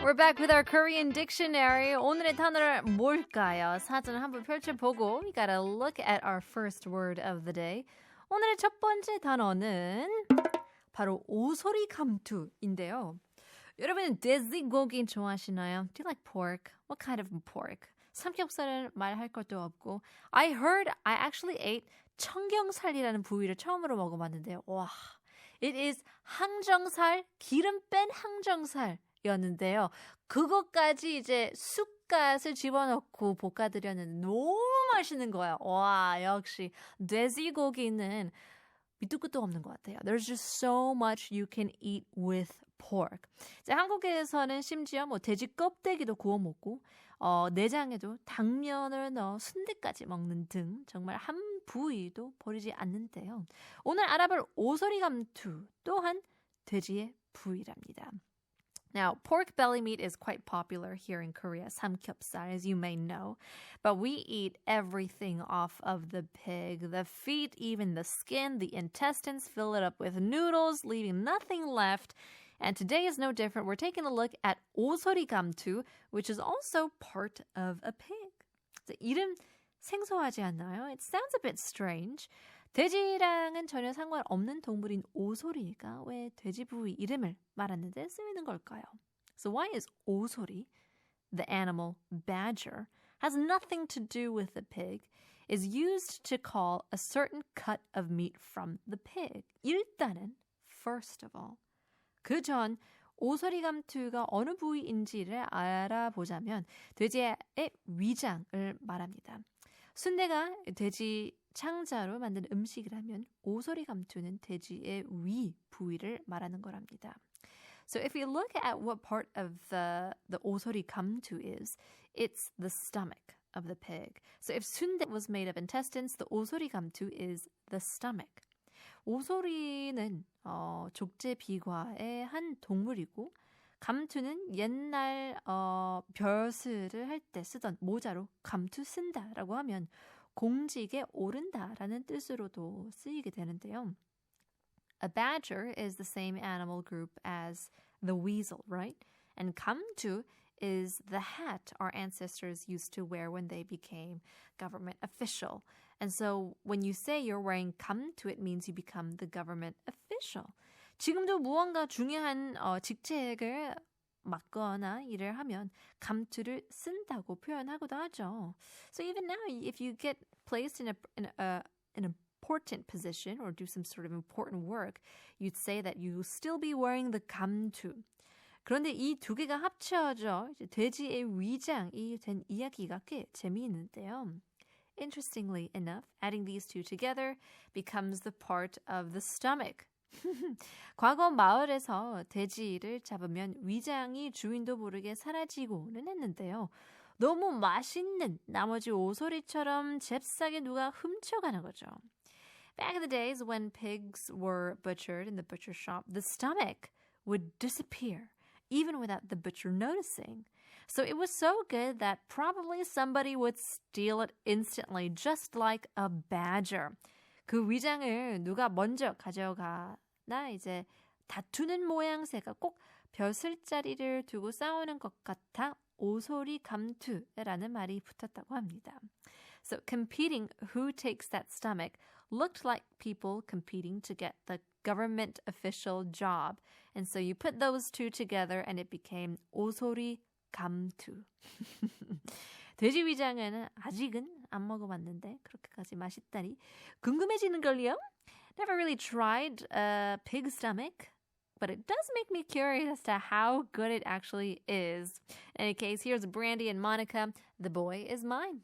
We're back with our Korean dictionary. 오늘의 단어를 뭘까요? 사전을 한번 펼쳐보고 we gotta look at our first word of the day. 오늘의 첫 번째 단어는 바로 오소리감투인데요. 여러분 돼지고기 좋아하시나요? Do you like pork? What kind of pork? 삼겹살은 말할 것도 없고 I actually ate 청경살이라는 부위를 처음으로 먹어봤는데요. 와, it is 항정살, 기름 뺀 항정살이었는데요. 그것까지 이제 쑥갓을 집어넣고 볶아드렸는데 너무 맛있는 거예요. 와, 역시 돼지고기는 밑도 끝도 없는 것 같아요. There's just so much you can eat with pork. 이제 한국에서는 심지어 뭐 돼지 껍데기도 구워 먹고 내장에도 당면을 넣어 순대까지 먹는 등 정말 한 부위도 버리지 않는데요. 오늘 알아볼 오소리감투 또한 돼지의 부위랍니다. Now, pork belly meat is quite popular here in Korea, samgyeopsal, as you may know. But we eat everything off of the pig. The feet, even the skin, the intestines, fill it up with noodles, leaving nothing left. And today is no different. We're taking a look at 오소리감투, which is also part of a pig. 이름 생소하지 않나요? It sounds a bit strange. 돼지랑은 전혀 상관없는 동물인 오소리가 왜 돼지 부위 이름을 말하는데 쓰이는 걸까요? So why is 오소리, the animal badger, has nothing to do with the pig, is used to call a certain cut of meat from the pig? 일단은, first of all, 그 전 오소리감투가 어느 부위인지를 알아보자면 돼지의 위장을 말합니다. 순대가 돼지 창자로 만든 음식이라면 오소리감투는 돼지의 위 부위를 말하는 거랍니다. So if you look at what part of the 오소리감투 is, it's the stomach of the pig. So if 순대 was made of intestines, the 오소리감투 is the stomach. 오소리는 족제 비과의 한 동물이고 감투는 옛날 벼슬을 할 때 쓰던 모자로 감투 쓴다라고 하면 공직에 오른다라는 뜻으로도 쓰이게 되는데요. A badger is the same animal group as the weasel, right? And 감투 is the hat our ancestors used to wear when they became government official. And so when you say you're wearing 감투, it means you become the government official. 지금도 무언가 중요한 직책을 맡거나 일을 하면 감투를 쓴다고 표현하기도 하죠. So even now, if you get placed in an important position or do some sort of important work, you'd say that you will still be wearing the 감투. 그런데 이 두 개가 합쳐져 이제 돼지의 위장이 된 이야기가 꽤 재미있는데요. Interestingly enough, adding these two together becomes the part of the stomach. 과거 마을에서 돼지를 잡으면 위장이 주인도 모르게 사라지고는 했는데요. 너무 맛있는 나머지 오소리처럼 잽싸게 누가 훔쳐가는 거죠. Back in the days when pigs were butchered in the butcher shop, the stomach would disappear, even without the butcher noticing. So it was so good that probably somebody would steal it instantly, just like a badger. 그 위장을 누가 먼저 가져가나 이제 다투는 모양새가 꼭 벼슬자리를 두고 싸우는 것 같아 오소리감투라는 말이 붙었다고 합니다. So competing who takes that stomach looked like people competing to get the government official job. And so you put those two together and it became 오소리감투. 돼지 위장은 아직은 안 먹어봤는데 그렇게까지 맛있다니 궁금해지는걸요? Never really tried a pig stomach, but it does make me curious as to how good it actually is. In any case, here's Brandy and Monica. The boy is mine.